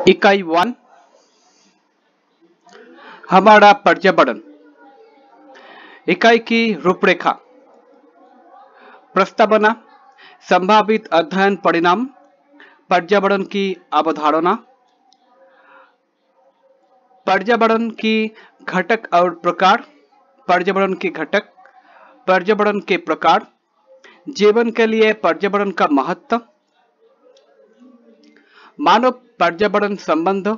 इकाई 1 हमारा पर्यावरण। इकाई की रूपरेखा। प्रस्तावना, संभावित अध्ययन परिणाम, पर्यावरण की अवधारणा, पर्यावरण की घटक और प्रकार, पर्यावरण के घटक, पर्यावरण के प्रकार, जीवन के लिए पर्यावरण का महत्व, मानव पर्यावरण संबंध,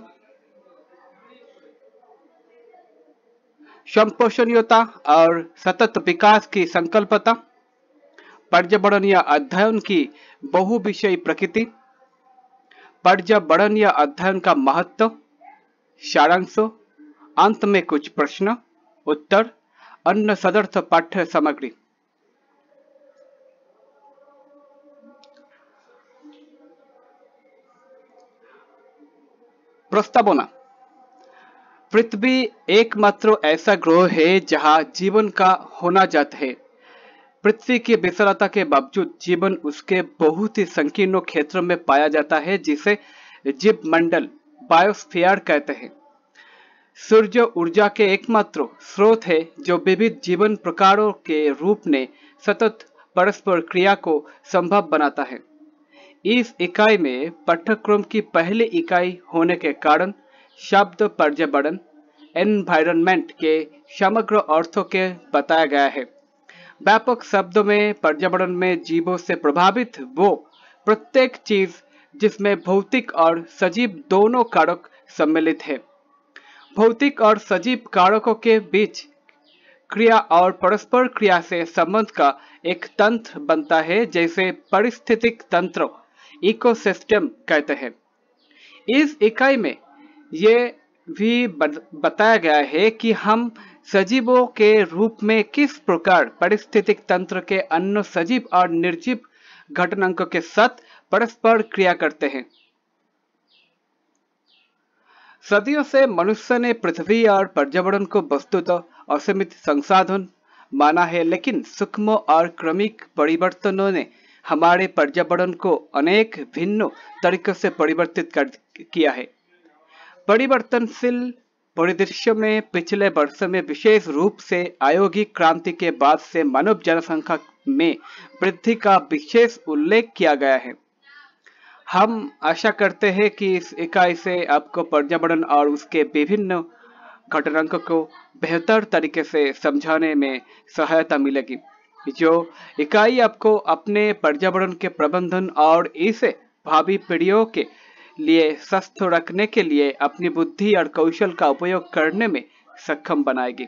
संपोषणीयता और सतत विकास की संकल्पता, पर्यावरणीय अध्ययन की बहुविषयी प्रकृति, पर्यावरणीय अध्ययन का महत्व, सारांश, अंत में कुछ प्रश्न उत्तर, अन्य सदर्थ पाठ्य सामग्री। प्रस्तावना। पृथ्वी एकमात्र ऐसा ग्रह है जहां जीवन का होना जाता है। पृथ्वी की विशालता के बावजूद जीवन उसके बहुत ही संकीर्ण क्षेत्र में पाया जाता है, जिसे जीव मंडल बायोस्फीयर कहते हैं। सूर्य ऊर्जा के एकमात्र स्रोत है जो विविध जीवन प्रकारों के रूप में सतत परस्पर क्रिया को संभव बनाता है। इस इकाई में पाठ्यक्रम की पहली इकाई होने के कारण शब्द पर्यावरण एनवायरनमेंट के समग्र अर्थों के बताया गया है। व्यापक शब्दों में पर्यावरण में जीवों से प्रभावित वो प्रत्येक चीज जिसमें भौतिक और सजीव दोनों कारक सम्मिलित है। भौतिक और सजीव कारकों के बीच क्रिया और परस्पर क्रिया से संबंध का एक तंत्र बनता है, जैसे पारिस्थितिक तंत्र इकोसिस्टम कहते हैं। इस इकाई में ये भी बताया गया है कि हम सजीवों के रूप में किस प्रकार पारिस्थितिक तंत्र के अन्य सजीव और निर्जीव घटनांकों के साथ परस्पर क्रिया करते हैं। सदियों से मनुष्य ने पृथ्वी और पर्यावरण को वस्तुतः असीमित संसाधन माना है, लेकिन सूक्ष्म और क्रमिक परिवर्तनों ने हमारे पर्यावरण को अनेक भिन्न तरीकों से परिवर्तित किया है। परिवर्तनशील परिदृश्य में पिछले वर्षों में विशेष रूप से औद्योगिक क्रांति के बाद से मानव जनसंख्या में वृद्धि का विशेष उल्लेख किया गया है। हम आशा करते हैं कि इस इकाई से आपको पर्यावरण और उसके विभिन्न घटनाओं को बेहतर तरीके से समझाने में सहायता मिलेगी। जो इकाई आपको अपने पर्यावरण के प्रबंधन और इसे भावी पीढ़ियों के लिए स्वस्थ रखने के लिए अपनी बुद्धि और कौशल का उपयोग करने में सक्षम बनाएगी।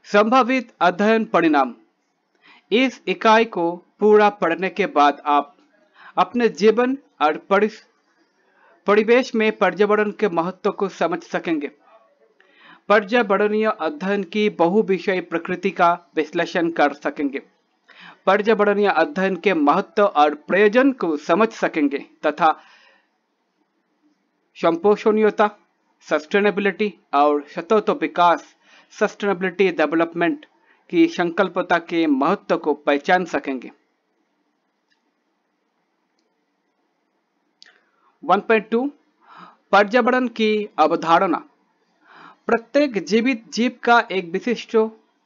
संभावित अध्ययन परिणाम। इस इकाई को पूरा पढ़ने के बाद आप अपने जीवन और परिवेश में पर्यावरण के महत्व को समझ सकेंगे। पर्यावरणीय अध्ययन की बहुविषयी प्रकृति का विश्लेषण कर सकेंगे, पर्यावरणीय अध्ययन के महत्व और प्रयोजन को समझ सकेंगे तथा संपोषणीयता, सस्टेनेबिलिटी और सतत विकास सस्टेनेबिलिटी डेवलपमेंट की संकल्पता के महत्व को पहचान सकेंगे। 1.2 पर्यावरण की अवधारणा। प्रत्येक जीवित जीव का एक विशिष्ट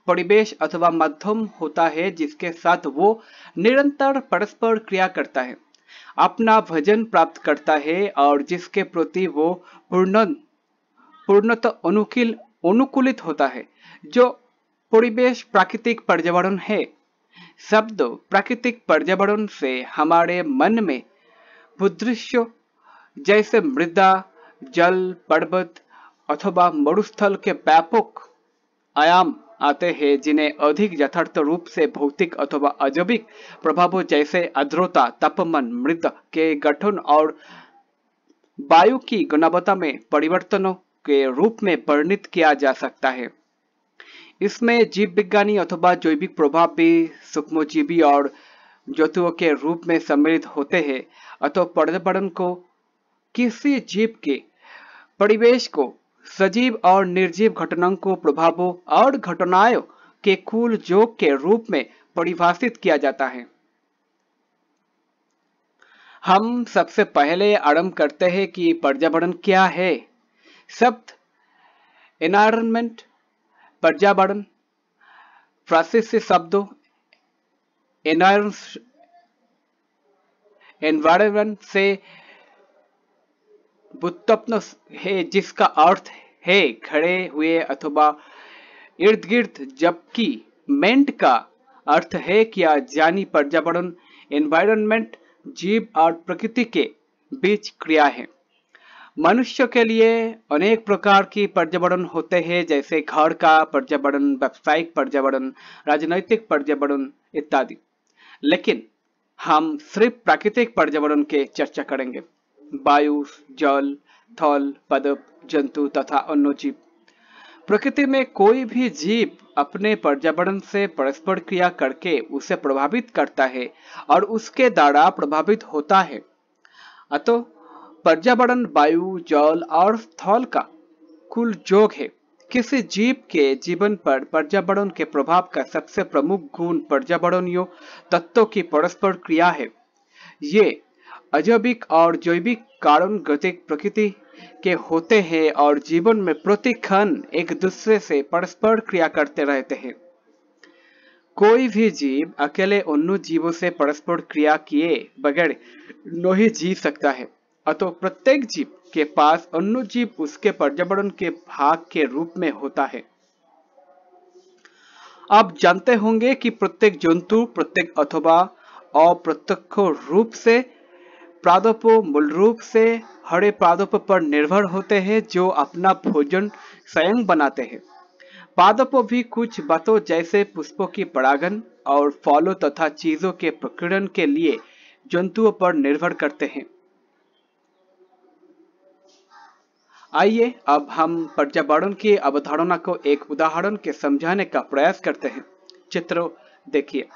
परिवेश अथवा माध्यम होता है जिसके साथ वो निरंतर परस्पर क्रिया करता है, अपना भोजन प्राप्त करता है और जिसके प्रति वो पूर्णतः अनुकूलित होता है। जो परिवेश प्राकृतिक पर्यावरण है। शब्द प्राकृतिक पर्यावरण से हमारे मन में भूदृश्य जैसे मृदा, जल, पर्वत अथवा मरुस्थल के व्यापक आयाम आते हैं, जिन्हें अधिक यथार्थ रूप से भौतिक अथवा अजैविक प्रभावों जैसे आर्द्रता, तापमान, मृदा के गठन और वायु की गुणवत्ता में परिवर्तनों के रूप में वर्णित किया जा सकता है। इसमें जीव विज्ञानी अथवा जैविक प्रभाव भी सूक्ष्मजीवी और जंतुओं के रूप में सम्मिलित होते हैं अथवा पर्यावरण को किसी जीव के परिवेश को सजीव और निर्जीव घटनाओं को प्रभावों और घटनाओं के कुल योग के रूप में परिभाषित किया जाता है। हम सबसे पहले आरंभ करते हैं कि पर्यावरण क्या है। शब्द एनवायरनमेंट, पर्यावरण, फ्रांसीसी से शब्दों एनवायरनमेंट से व्युत्पन्न है, जिसका अर्थ है खड़े हुए अथवा इर्द गिर्द, जबकि मेंट का अर्थ है किया जानी पर्यावरण, एनवायरनमेंट जीव और प्रकृति के बीच क्रिया है। मनुष्य के लिए अनेक प्रकार की पर्यावरण होते हैं, जैसे घर का पर्यावरण, व्यावसायिक पर्यावरण, राजनैतिक पर्यावरण इत्यादि। लेकिन हम सिर्फ प्राकृतिक पर्यावरण के चर्चा करेंगे। वायु, जल, थल, पादप, जंतु तथा अन्य जीव। प्रकृति में कोई भी जीव अपने पर्यावरण से परस्पर क्रिया करके उसे प्रभावित करता है और उसके द्वारा प्रभावित होता है। अतः पर्यावरण वायु, जल और थल का कुल योग है। किसी जीव के जीवन पर पर्यावरण के प्रभाव का सबसे प्रमुख गुण पर्यावरणीय तत्वों की परस्पर क्रिया है। ये अजैविक और जैविक कारण गतिक प्रकृति के होते हैं और जीवन में प्रति क्षण एक दूसरे से परस्पर क्रिया करते रहते हैं। कोई भी जीव अकेले अन्य जीवों से परस्पर क्रिया किए बगैर नहीं जी सकता है। अतः प्रत्येक जीव के पास अन्य जीव उसके पर्यावरण के भाग के रूप में होता है। आप जानते होंगे कि प्रत्येक जंतु प्रत्येक अथवा अप्रत्यक्ष रूप से पादपों मूल रूप से हरे पादपों पर निर्भर होते हैं, जो अपना भोजन स्वयं बनाते हैं। पादपों भी कुछ बातों जैसे पुष्पों की परागन और फलों तथा चीजों के प्रकीर्णन के लिए जंतुओं पर निर्भर करते हैं। आइए अब हम पर्यावरण की अवधारणा को एक उदाहरण के समझाने का प्रयास करते हैं। चित्र देखिए।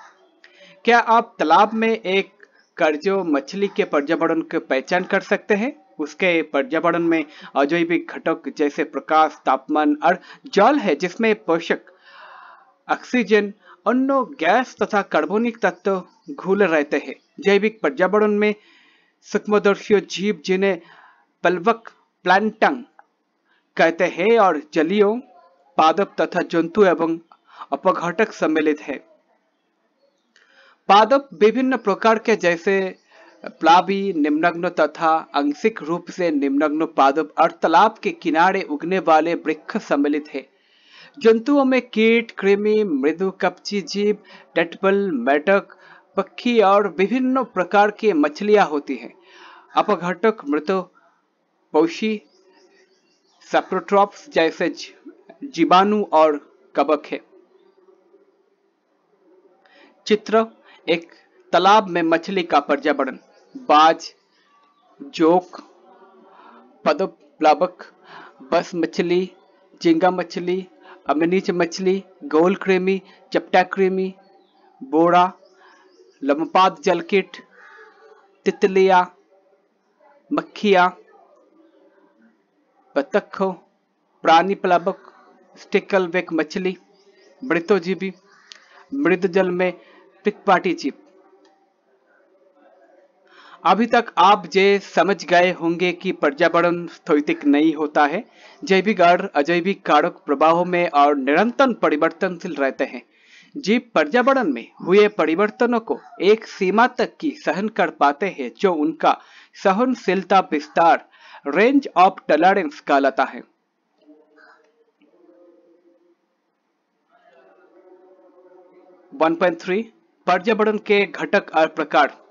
क्या आप तालाब में एक कर्जो मछली के पर्यावरण की पहचान कर सकते हैं? उसके पर्यावरण में अजैविक घटक जैसे प्रकाश, तापमान और जल है, जिसमें पोषक ऑक्सीजन, अन्य गैस तथा कार्बनिक तत्व घुले रहते हैं। जैविक पर्यावरण में सूक्ष्मदर्शी जीव जिन्हें प्लवक प्लांटन कहते हैं और जलीय पादप तथा जंतु एवं अपघटक सम्मिलित है। पादप विभिन्न प्रकार के जैसे प्लावी, निम्नग्न तथा आंशिक रूप से निम्नग्न पादप और तालाब के किनारे उगने वाले वृक्ष सम्मिलित है। जंतुओं में कीट, कृमि, मृदु कवची जीव, टटबल, मेढक, पक्षी और विभिन्न प्रकार की मछलियां होती हैं। अपघटक मृत पौषी सैप्रोट्रॉप्स जैसे जीवाणु और कवक है। चित्र एक तालाब में मछली का पर्यावरण। बाज, जोक, पदप प्लावक, बस मछली, झींगा मछली, अमनीच मछली, गोल कृमि, चपटा कृमि, बोरा, लंबपात जलकीट, तितलियां, मक्खियां, बतख, प्राणी प्लावक, स्टिकलबैक मछली, मृतोजीवी, मृद जल में पिकपाटी जीव। अभी तक आप ये समझ गए होंगे कि पर्यावरण स्थैतिक नहीं होता है। जैविक और अजैविक कारक प्रभावों में और निरंतर परिवर्तनशील रहते हैं। जीव पर्यावरण में हुए परिवर्तनों को एक सीमा तक की सहन कर पाते हैं, जो उनका सहनशीलता विस्तार रेंज ऑफ टॉलरेंस कहलाता है। पर्यावरण के घटक और प्रकार।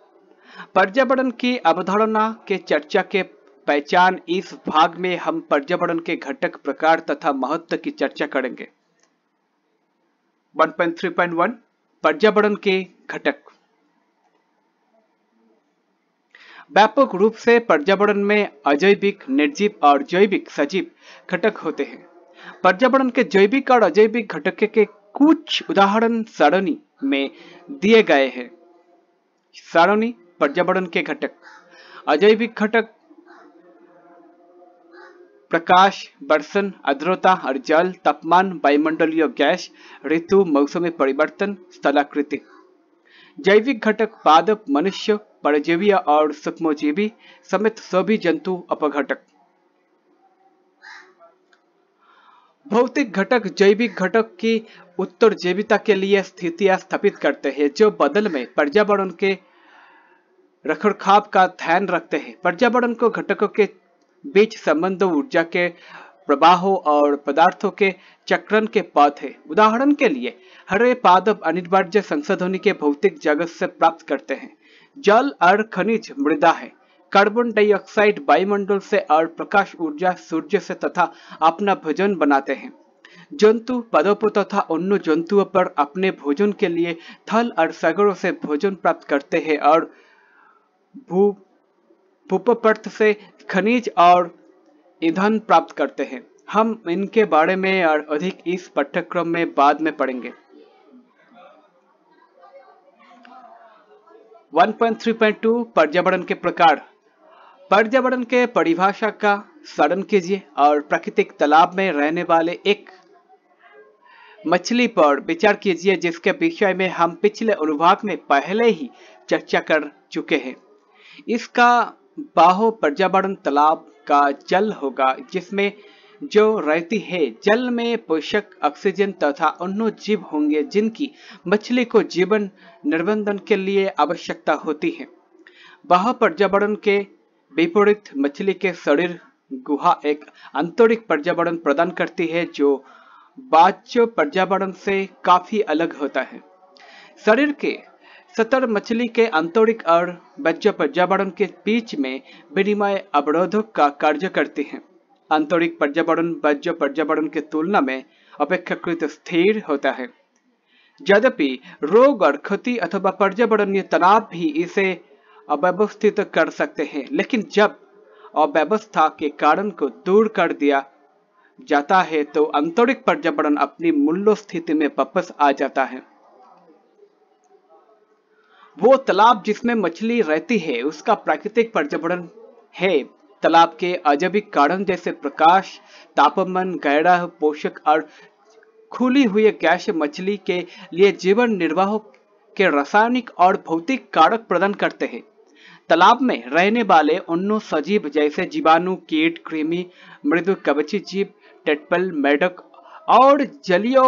पर्यावरण की अवधारणा के चर्चा के पहचान इस भाग में हम पर्यावरण के घटक, प्रकार तथा महत्व की चर्चा करेंगे। 1.3.1 पर्यावरण के घटक। व्यापक रूप से पर्यावरण में अजैविक, निर्जीव और जैविक सजीव घटक होते हैं। पर्यावरण के जैविक और अजैविक घटक के कुछ उदाहरण सारणी में दिए गए हैं। सारणी पर्यावरण के घटक। अजैविक घटक प्रकाश, वर्षण, आर्द्रता और जल, तापमान, वायुमंडलीय गैस, ऋतु, मौसमी परिवर्तन, स्थलाकृति। जैविक घटक पादप, मनुष्य, परजीवी और सूक्ष्मजीवी समेत सभी जंतु अपघटक। भौतिक घटक जैविक घटक की उत्तरजीविता के लिए स्थितियां स्थापित करते हैं जो बदल में पर्यावरण के रखरखाव का ध्यान रखते हैं। पर्यावरण को घटकों के बीच संबंधों, ऊर्जा के प्रवाहों और पदार्थों के चक्रण के पथ है। उदाहरण के लिए हरे पादप अनिवार्य संसाधनों के भौतिक जगत से प्राप्त करते हैं। जल और खनिज मृदा है। कार्बन डाइऑक्साइड वायुमंडल से और प्रकाश ऊर्जा सूर्य से तथा अपना भोजन बनाते हैं। जंतु पादपों तथा अन्य जंतुओं पर अपने भोजन के लिए थल और सागरों से भोजन प्राप्त करते हैं और भूपृष्ठ से खनिज और ईंधन प्राप्त करते हैं। हम इनके बारे में और अधिक इस पाठ्यक्रम में बाद में पढ़ेंगे। 1.3.2 पर्यावरण के प्रकार। पर्यावरण के परिभाषा का स्मरण कीजिए और प्राकृतिक तालाब में रहने वाले एक मछली पर विचार कीजिए जिसके विषय में हम पिछले अनुभाग में पहले ही चर्चा कर चुके हैं। इसका बाह्य पर्यावरण तालाब का जल होगा जिसमें जो रहती है। जल में पोषक, ऑक्सीजन तथा अन्य जीव होंगे जिनकी मछली को जीवन निर्बंधन के लिए आवश्यकता होती है। बाह्य पर्यावरण के विपरीत मछली के शरीर गुहा एक आंतरिक पर्यावरण प्रदान करती है जो बाह्य पर्यावरण से काफी अलग होता है। शरीर के सतर मछली के आंतरिक और बाह्य पर्यावरण के बीच में विनिमय अवरोधक का कार्य करती है। आंतरिक पर्यावरण बाह्य पर्यावरण की तुलना में अपेक्षाकृत स्थिर होता है। यद्यपि रोग और क्षति अथवा पर्यावरणीय तनाव भी इसे अव्यवस्थित कर सकते हैं, लेकिन जब अव्यवस्था के कारण को दूर कर दिया जाता है तो आंतरिक पर्यावरण अपनी मूल स्थिति में वापस आ जाता है। वो तालाब जिसमें मछली रहती है उसका प्राकृतिक पर्यावरण है। तालाब के अजैविक कारण जैसे प्रकाश, तापमान, गहरा पोषक और खुली हुई गैस मछली के लिए जीवन निर्वाह के रासायनिक और भौतिक कारक प्रदान करते हैं। तालाब में रहने वाले अन्य सजीव जैसे जीवाणु, कीट, कृमि, मृदु कवची जीव, टेटपल, मेढक और जलीय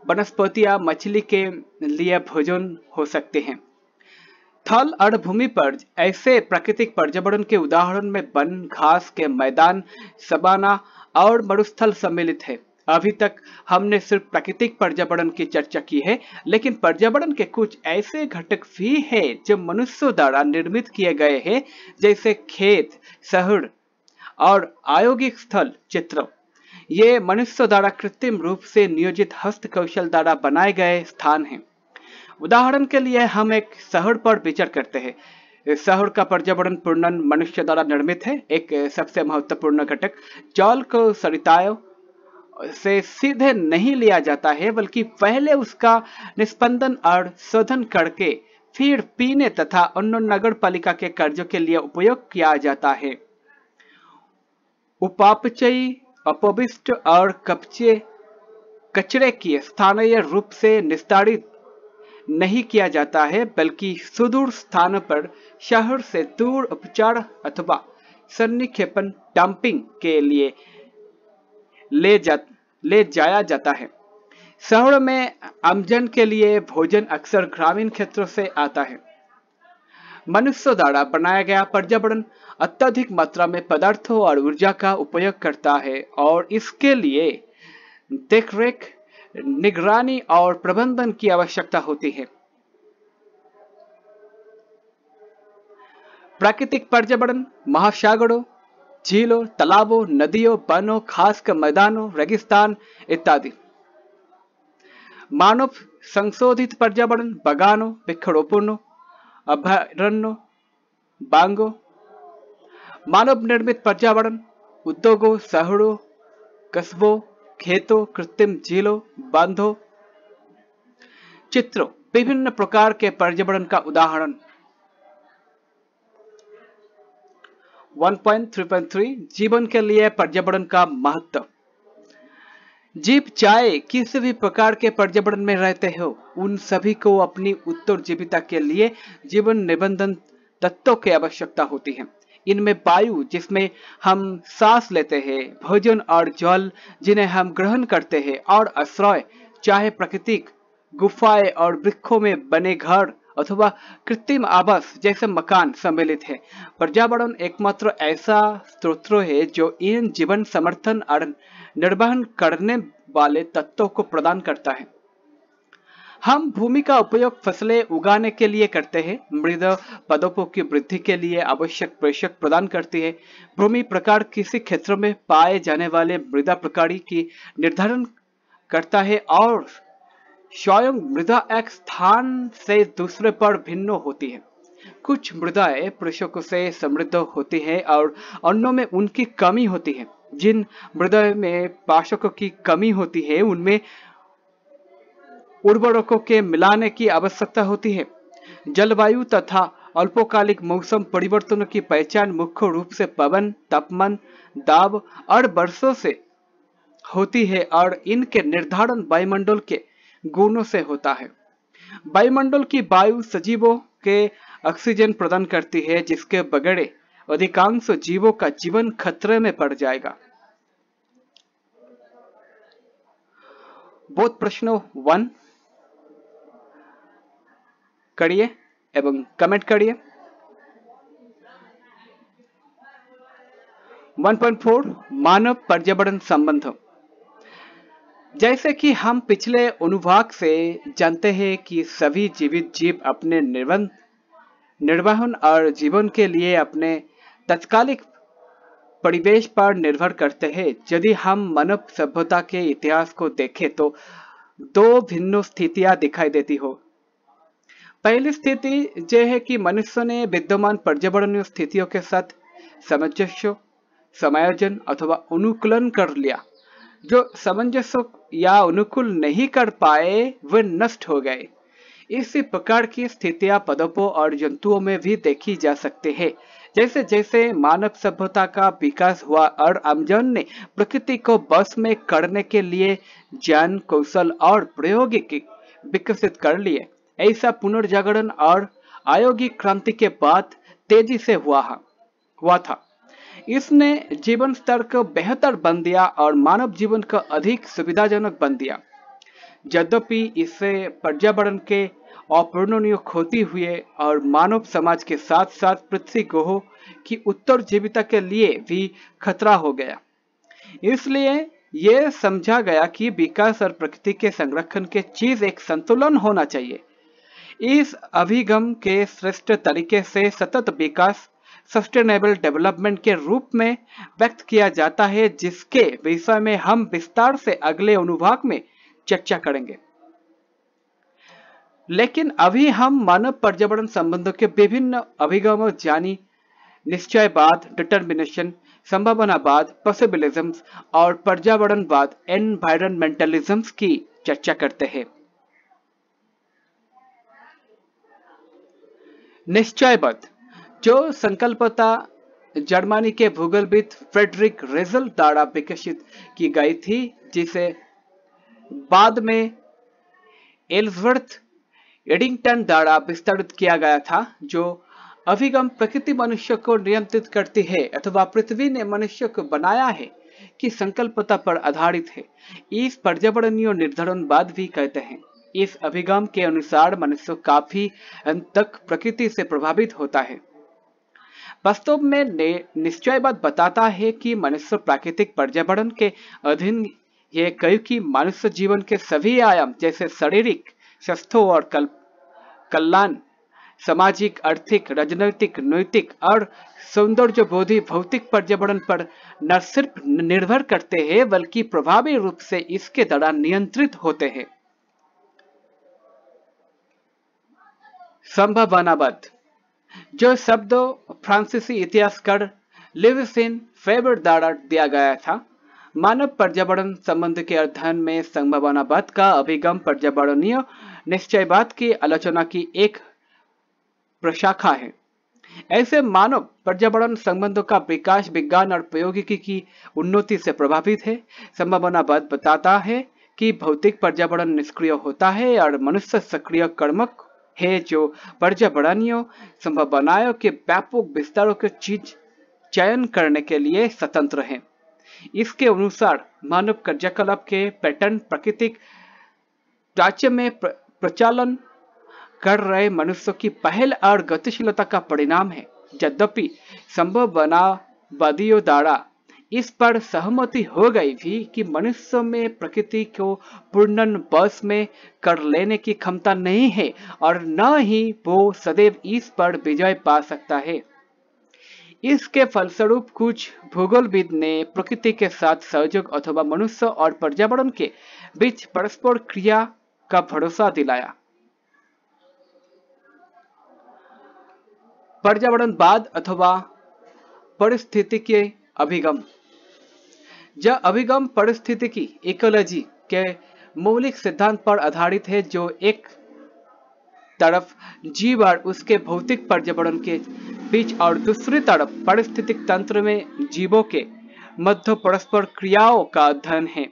वनस्पतियां मछली के लिए भोजन हो सकते हैं। थल और भूमि पर ऐसे प्राकृतिक पर्यावरण के उदाहरण में वन, घास के मैदान, सवाना और मरुस्थल सम्मिलित है। अभी तक हमने सिर्फ प्राकृतिक पर्यावरण की चर्चा की है, लेकिन पर्यावरण के कुछ ऐसे घटक भी हैं जो मनुष्यों द्वारा निर्मित किए गए हैं, जैसे खेत, शहर और औद्योगिक स्थल चित्र। ये मनुष्यों द्वारा कृत्रिम रूप से नियोजित हस्तकौशल द्वारा बनाए गए स्थान हैं। उदाहरण के लिए हम एक शहर पर विचार करते हैं। इस शहर का पर्यावरण पूर्णन मनुष्य द्वारा निर्मित है। एक सबसे महत्वपूर्ण घटक जल को सरिताओं से सीधे नहीं लिया जाता है, बल्कि पहले उसका निष्पंदन और शोधन करके फिर पीने तथा अन्य नगर पालिका के कार्यों के लिए उपयोग किया जाता है। उपापचयी, अपविष्ट और कचरे की स्थानीय रूप से निस्तारित नहीं किया जाता है, बल्कि सुदूर स्थान पर शहर से दूर उपचार अथवा सन्निक्षेपण डंपिंग के लिए ले जाया जाता है। शहर में आमजन के लिए भोजन अक्सर ग्रामीण क्षेत्रों से आता है। मनुष्य द्वारा बनाया गया पर्यावरण अत्यधिक मात्रा में पदार्थों और ऊर्जा का उपयोग करता है और इसके लिए देखरेख, निगरानी और प्रबंधन की आवश्यकता होती है। प्राकृतिक पर्यावरण महासागरों, झीलों, तालाबों, नदियों, वनों, खास के मैदानों, रेगिस्तान इत्यादि। मानव संशोधित पर्यावरण बागानों, वृक्षारोपणों, अभयारण्यों, बागों। मानव निर्मित पर्यावरण उद्योगों, शहरों, कस्बों, खेतों, कृत्रिम झीलों, बांधों। चित्रों विभिन्न प्रकार के पर्यावरण का उदाहरण। 1.3.3 जीवन के लिए पर्यावरण का महत्व। जीव चाहे किसी भी प्रकार के पर्यावरण में रहते हो, उन सभी को अपनी उत्तरजीविता के लिए जीवन निबंधन तत्वों की आवश्यकता होती है। इनमें वायु जिसमें हम सांस लेते हैं, भोजन और जल जिन्हें हम ग्रहण करते हैं, और आश्रय चाहे प्राकृतिक गुफाएं और वृक्षों में बने घर अथवा कृत्रिम आवास जैसे मकान सम्मिलित है। पर्यावरण एकमात्र ऐसा स्रोत है जो इन जीवन समर्थन और निर्वहन करने वाले तत्वों को प्रदान करता है। हम भूमि का उपयोग फसलें उगाने के लिए करते हैं, मृदा पदों की वृद्धि के लिए आवश्यक पोषक प्रदान करती है। भूमि प्रकार किसी क्षेत्र में पाए जाने वाले मृदा प्रकारी की निर्धारण करता है और स्वयं मृदा एक स्थान से दूसरे पर भिन्न होती है। कुछ मृदाएं पोषकों से समृद्ध होती हैं और अन्यों में उनकी कमी होती है। जिन मृदा में पोषकों की कमी होती है उनमें उर्वरकों के मिलाने की आवश्यकता होती है। जलवायु तथा अल्पकालिक मौसम परिवर्तनों की पहचान मुख्य रूप से पवन, तापमान, दाब और वर्षों से होती है और इनके निर्धारण वायुमंडल के गुणों से होता है। वायुमंडल की वायु सजीवों के ऑक्सीजन प्रदान करती है, जिसके बगैर अधिकांश जीवों का जीवन खतरे में पड़ जाएगा। बोध प्रश्नों 1 करिए एवं कमेंट करिए। 1.4 मानव पर्यावरण संबंध। जैसे कि हम पिछले अनुभाग से जानते हैं कि सभी जीवित जीव अपने निर्वहन और जीवन के लिए अपने तत्कालिक परिवेश पर निर्भर करते हैं। यदि हम मानव सभ्यता के इतिहास को देखें तो दो भिन्न स्थितियां दिखाई देती हो। पहली स्थिति यह है कि मनुष्य ने विद्यमान पर्यावरणीय स्थितियों के साथ सामंजस्य, समायोजन अथवा अनुकूलन कर लिया। जो सामंजस्य या अनुकूल नहीं कर पाए वे नष्ट हो गए। इसी प्रकार की स्थितियां पदपों और जंतुओं में भी देखी जा सकती है। जैसे जैसे मानव सभ्यता का विकास हुआ और अमेजन ने प्रकृति को बस में करने के लिए ज्ञान, कौशल और प्रौद्योगिकी विकसित कर लिए, ऐसा पुनर्जागरण और औद्योगिक क्रांति के बाद तेजी से हुआ था। इसने जीवन स्तर को बेहतर बन दिया और मानव जीवन को अधिक सुविधाजनक बन दिया। यद्यपि इससे पर्यावरण के अपूर्णनीय क्षति हुए और मानव समाज के साथ साथ पृथ्वी ग्रह की उत्तरजीविता के लिए भी खतरा हो गया। इसलिए यह समझा गया कि विकास और प्रकृति के संरक्षण के चीज एक संतुलन होना चाहिए। इस अभिगम के श्रेष्ठ तरीके से सतत विकास सस्टेनेबल डेवलपमेंट के रूप में व्यक्त किया जाता है, जिसके विषय में हम विस्तार से अगले अनुभाग में चर्चा करेंगे। लेकिन अभी हम मानव पर्यावरण संबंधों के विभिन्न अभिगमों यानी निश्चयवाद, डिटर्मिनेशन, संभावनावाद, पॉसिबिलिज्म और पर्यावरणवाद, एनवायरमेंटलिज्म की चर्चा करते हैं। निश्चयवाद जो संकल्पता जर्मनी के भूगोलविद फ्रेडरिक रेजल द्वारा विकसित की गई थी, जिसे बाद में एल्सवर्थ एडिंगटन द्वारा विस्तारित किया गया था। जो अभिगम प्रकृति मनुष्य को नियंत्रित करती है अथवा पृथ्वी ने मनुष्य को बनाया है की संकल्पता पर आधारित है, इस पर्यावरणीय निर्धारणवाद भी कहते हैं। इस अभिगम के अनुसार मनुष्य काफी हद तक प्रकृति से प्रभावित होता है। वास्तव में निश्चयवाद बताता है कि मनुष्य प्राकृतिक पर्यावरण के अधीन है, क्योंकि मनुष्य जीवन के सभी आयाम जैसे शारीरिक स्वास्थ्य और कल्याण, सामाजिक, आर्थिक, राजनैतिक, नैतिक और सौंदर्यबोधी भौतिक पर्यावरण पर न सिर्फ निर्भर करते हैं बल्कि प्रभावी रूप से इसके द्वारा नियंत्रित होते हैं। संभावनावाद जो शब्द फ्रांसीसी इतिहासकार लिविसिन फेबर द्वारा दिया गया था, मानव पर्यावरण संबंध के अध्ययन में संभावनावाद का अभिगम पर्यावरणीय निश्चयवाद की आलोचना की एक प्रशाखा है। ऐसे मानव पर्यावरण संबंधों का विकास विज्ञान और प्रौद्योगिकी की उन्नति से प्रभावित है। संभावनावाद बताता है कि भौतिक पर्यावरण निष्क्रिय होता है और मनुष्य सक्रिय कर्मक है जो पर्यावरणीय संभावनाओं के व्यापक विस्तारों के चीज चयन करने के लिए स्वतंत्र है। इसके अनुसार मानव क्रियाकलाप के पैटर्न प्राकृतिक ढांचे में प्रचालन कर रहे मनुष्य की पहल और गतिशीलता का परिणाम है। यद्यपि संभावनावादियों द्वारा इस पर सहमति हो गई भी कि मनुष्य में प्रकृति को पूर्ण वश में कर लेने की क्षमता नहीं है और न ही वो सदैव इस पर विजय पा सकता है। इसके फलस्वरूप कुछ भूगोलविद ने प्रकृति के साथ सहयोग अथवा मनुष्य और पर्यावरण के बीच परस्पर क्रिया का भरोसा दिलाया। पर्यावरणवाद अथवा पारिस्थितिकी अभिगम। यह अभिगम पारिस्थितिकी इकोलॉजी के मौलिक सिद्धांत पर आधारित है जो एक तरफ जीव और उसके भौतिक पर्यावरण के बीच और दूसरी तरफ पारिस्थितिक तंत्र में जीवों के मध्य परस्पर क्रियाओं का अध्ययन है।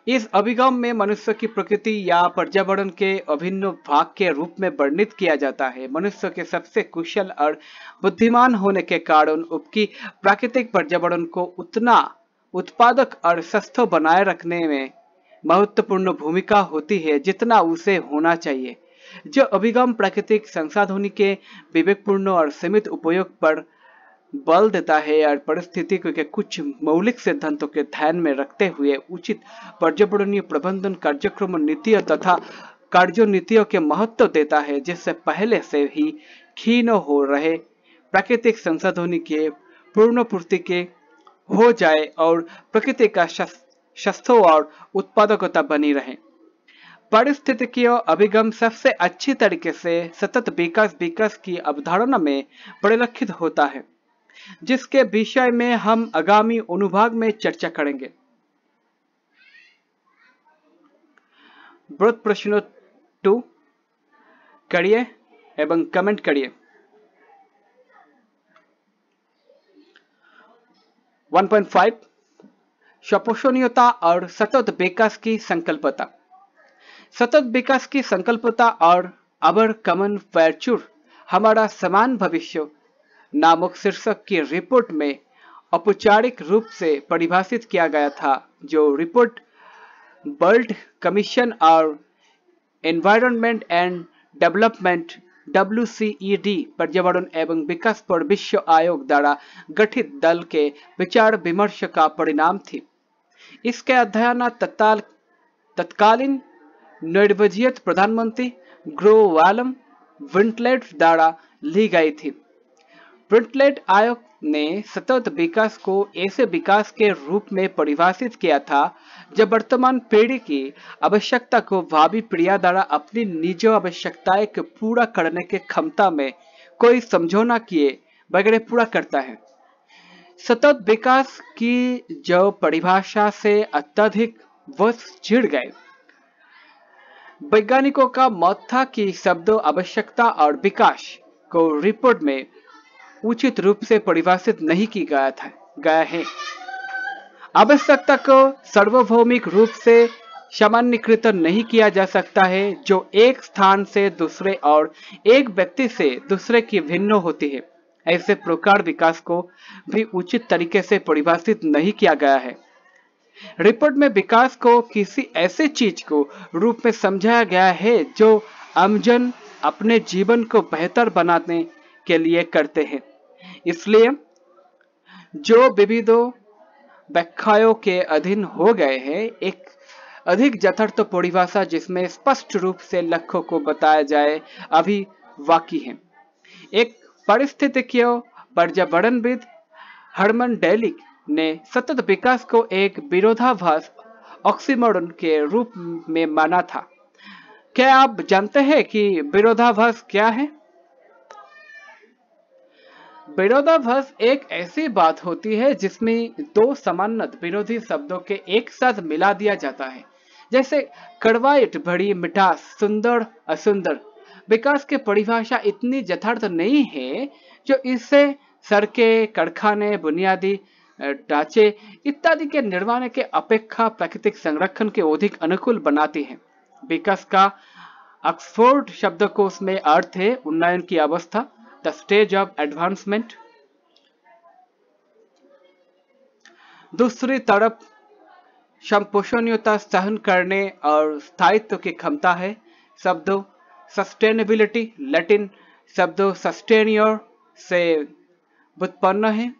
इस अभिगम में मनुष्य की प्रकृति या पर्यावरण के अभिन्न भाग के रूप में वर्णित किया जाता है। मनुष्य के सबसे कुशल और बुद्धिमान होने के कारण उसकी प्राकृतिक पर्यावरण को उतना उत्पादक और स्वस्थ बनाए रखने में महत्वपूर्ण भूमिका होती है जितना उसे होना चाहिए। जो अभिगम प्राकृतिक संसाधनों के विवेकपूर्ण और सीमित उपयोग पर बल देता है और परिस्थितियों के कुछ मौलिक सिद्धांतों के ध्यान में रखते हुए उचित पर्यावरणीय प्रबंधन कार्यक्रम नीतियों तथा कार्यनीतियों के महत्व देता है, जिससे पहले से ही क्षीण हो रहे प्राकृतिक संसाधनों के पूर्ण पूर्ति के हो जाए और प्रकृति का स्वस्थ और उत्पादकता बनी रहे। पारिस्थितिकीय अभिगम सबसे अच्छी तरीके से सतत विकास की अवधारणा में परिलक्षित होता है, जिसके विषय में हम आगामी अनुभाग में चर्चा करेंगे। ब्रोथ प्रश्नों 2 करिए एवं कमेंट करिए। 1.5 स्वपोषणीयता और सतत विकास की संकल्पता। सतत विकास की संकल्पता और अवर कॉमन फ्यूचर हमारा समान भविष्य नामक शीर्षक की रिपोर्ट में औपचारिक रूप से परिभाषित किया गया था, जो रिपोर्ट वर्ल्ड कमीशन और एनवायरनमेंट एंड डेवलपमेंट WCED पर्यावरण एवं विकास पर विश्व आयोग द्वारा गठित दल के विचार विमर्श का परिणाम थी। इसके अध्ययन तत्कालीन नॉर्वेजियन प्रधानमंत्री ग्रो वालम ब्रिंटलेट द्वारा ली गई थी। ब्रिंटलेट आयोग ने सतत विकास को ऐसे विकास के रूप में परिभाषित किया था जो वर्तमान पीढ़ी की आवश्यकता को भावी पीढ़ियों द्वारा अपनी निजी आवश्यकताएं को पूरा करने की क्षमता में कोई समझौता किए बगैर पूरा करता है। सतत विकास की जो परिभाषा से अत्यधिक वश चिढ़ गए। वैज्ञानिकों का मत था कि शब्दों आवश्यकता और विकास को रिपोर्ट में उचित रूप से परिभाषित नहीं की गया है। आवश्यकता को सार्वभौमिक रूप से सामान्यीकृत नहीं किया जा सकता है, जो एक स्थान से दूसरे और एक व्यक्ति से दूसरे की भिन्न होती है। ऐसे प्रकार विकास को भी उचित तरीके से परिभाषित नहीं किया गया है। रिपोर्ट में विकास को किसी ऐसे चीज को रूप में समझाया गया है जो आमजन अपने जीवन को बेहतर बनाने के लिए करते हैं। इसलिए जो विविधों व्याख्याओं के अधीन हो गए हैं, एक अधिक यथार्थ परिभाषा जिसमें स्पष्ट रूप से लक्ष्यों को बताया जाए अभी बाकी है। एक पारिस्थितिकीय पर्यावरणविद हरमन डेलिक ने सतत विकास को एक विरोधाभास ऑक्सीमोरन के रूप में माना था। क्या आप जानते हैं कि विरोधाभास क्या है? विरोधाभास एक ऐसी बात होती है जिसमें दो समानत विरोधी शब्दों के एक साथ मिला दिया जाता है, जैसे कड़वाहट भरी मिठास, सुंदर असुंदर, विकास की परिभाषा इतनी यथार्थ नहीं है जो इससे सड़कें, कारखाने, बुनियादी ढांचे इत्यादि के निर्माण के अपेक्षा प्राकृतिक संरक्षण के अधिक अनुकूल बनाती है। विकास का ऑक्सफोर्ड शब्दकोश में अर्थ है उन्नयन की अवस्था, द स्टेज ऑफ एडवांसमेंट। दूसरी तरफ संपोषणीयता सहन करने और स्थायित्व की क्षमता है। शब्दों सस्टेनेबिलिटी लैटिन शब्दों सस्टेनियर से व्युत्पन्न है।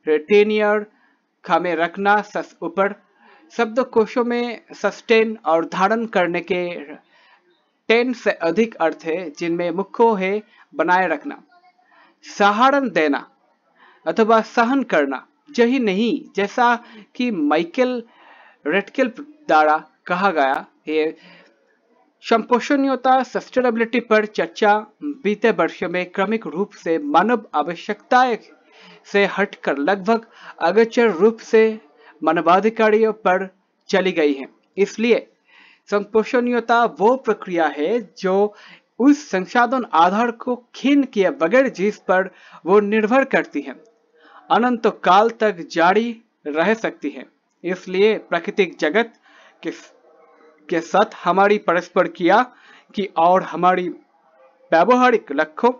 रिटेनियर खामे रखना ऊपर। शब्दकोशों में सस्टेन और धारण करने के 10 से अधिक अर्थ है, जिनमें मुख्य है बनाए रखना, सहारण देना अथवा सहन करना। यही नहीं, जैसा कि माइकल रेटकिल द्वारा कहा गया है, संपोषणीयता सस्टेनेबिलिटी पर चर्चा बीते वर्षों में क्रमिक रूप से मानव आवश्यकताएं से हटकर लगभग अगोचर रूप से मानवाधिकारियों पर चली गई है। इसलिए संपोषणीयता वो प्रक्रिया है जो उस संसाधन आधार को क्षीण किए बगैर जिस पर वो निर्भर करती है अनंत काल तक जारी रह सकती है। इसलिए प्राकृतिक जगत के साथ हमारी परस्पर क्रिया की और हमारी व्यावहारिक लक्ष्यों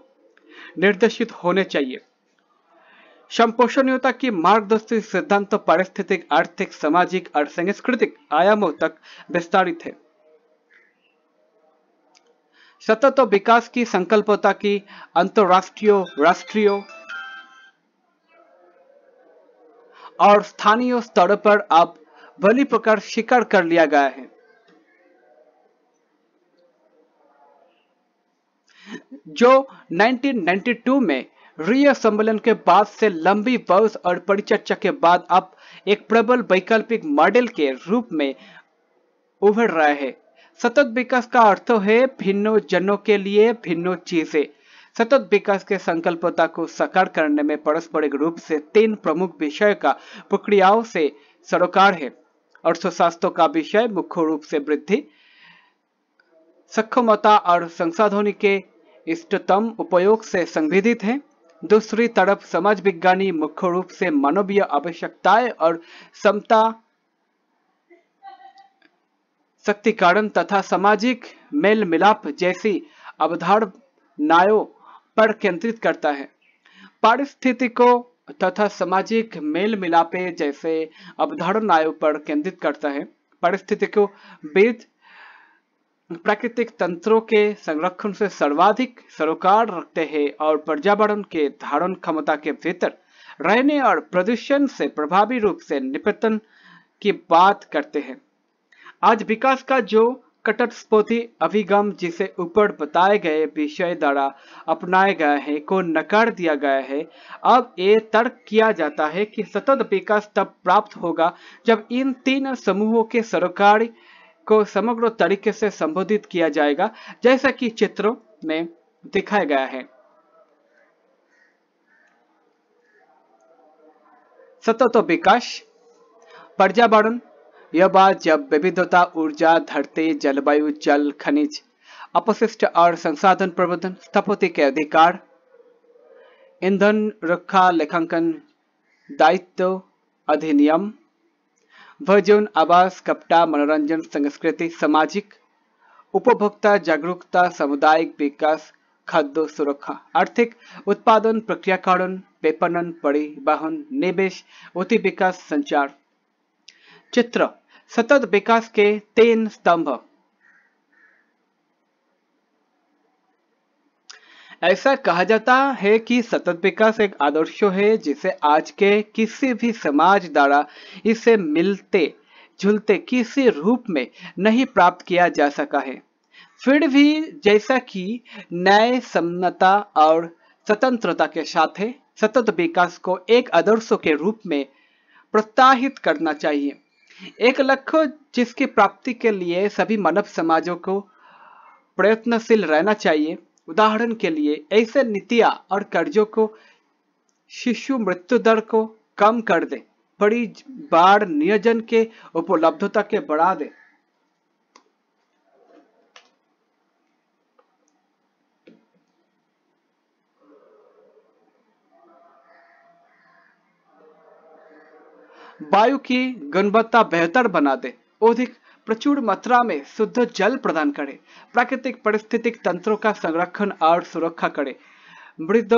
निर्देशित होने चाहिए। संपोषणीयता की मार्गदर्शी सिद्धांत पारिस्थितिक, आर्थिक, सामाजिक और सांस्कृतिक आयामों तक विस्तारित है। सतत विकास की संकल्पता की अंतरराष्ट्रीय, राष्ट्रीय और स्थानीय स्तर पर अब भली प्रकार स्वीकार कर लिया गया है। जो 1992 में रियो सम्मेलन के बाद से लंबी बहस और परिचर्चा के बाद अब एक प्रबल वैकल्पिक मॉडल के रूप में उभर रहा है। सतत विकास का अर्थ है भिन्न जनों के लिए भिन्न चीजें। सतत विकास के संकल्पता को साकार करने में पारस्परिक रूप से 3 प्रमुख विषय का प्रक्रियाओं से सरोकार है। अर्थशास्त्र का विषय मुख्य रूप से वृद्धि, सक्षमता और संसाधनों के इष्टतम उपयोग से संबंधित है। दूसरी तरफ समाज विज्ञानी मुख्य रूप से मानवीय आवश्यकताएं और क्षमता, शक्तिकरण तथा सामाजिक मेल मिलाप जैसी अवधारणाओं पर केंद्रित करता है। पारिस्थितिकों तथा सामाजिक मेल मिलापे जैसे अवधारणाओं पर केंद्रित करता है। पारिस्थितिकों विद प्राकृतिक तंत्रों के संरक्षण से सर्वाधिक सरोकार रखते हैं और पर्यावरण के धारण क्षमता के भीतर रहने और प्रदूषण से प्रभावी रूप से निपटन की बात करते हैं। आज विकास का जो कटस्पोती अभिगम जिसे ऊपर बताए गए विषय द्वारा अपनाया गया है को नकार दिया गया है। अब ये तर्क किया जाता है कि सतत विकास तब प्राप्त होगा जब इन 3 समूहों के सरोकार को समग्र तरीके से संबोधित किया जाएगा, जैसा कि चित्रों में दिखाया गया है। सतत विकास, पर्यावरण, यह बात जब विविधता, ऊर्जा, धरती, जलवायु, जल, खनिज, अपशिष्ट और संसाधन प्रबंधन, स्थापत्य के अधिकार, ईंधन रक्षा, लेखांकन, दायित्व अधिनियम, भोजन, आवास, कपड़ा, मनोरंजन, संस्कृति, सामाजिक, उपभोक्ता जागरूकता, सामुदायिक विकास, खाद्य सुरक्षा, आर्थिक उत्पादन, प्रक्रियाकरण, विपणन, परिवहन, निवेश, उद्योग विकास, संचार। चित्र सतत विकास के 3 स्तंभ। ऐसा कहा जाता है कि सतत विकास एक आदर्श है जिसे आज के किसी भी समाज द्वारा इसे मिलते जुलते किसी रूप में नहीं प्राप्त किया जा सका है। फिर भी जैसा कि न्याय, समता और स्वतंत्रता के साथ है, सतत विकास को एक आदर्श के रूप में प्रोत्साहित करना चाहिए। एक लक्ष्य जिसकी प्राप्ति के लिए सभी मानव समाजों को प्रयत्नशील रहना चाहिए। उदाहरण के लिए ऐसे नीतियां और कर्जों को शिशु मृत्यु दर को कम कर दे, परिवार नियोजन के उपलब्धता के बढ़ा दे, वायु की गुणवत्ता बेहतर बना दे, अधिक प्रचुर मात्रा में शुद्ध जल प्रदान करे, प्राकृतिक पारिस्थितिक तंत्रों का संरक्षण और सुरक्षा करे, मृद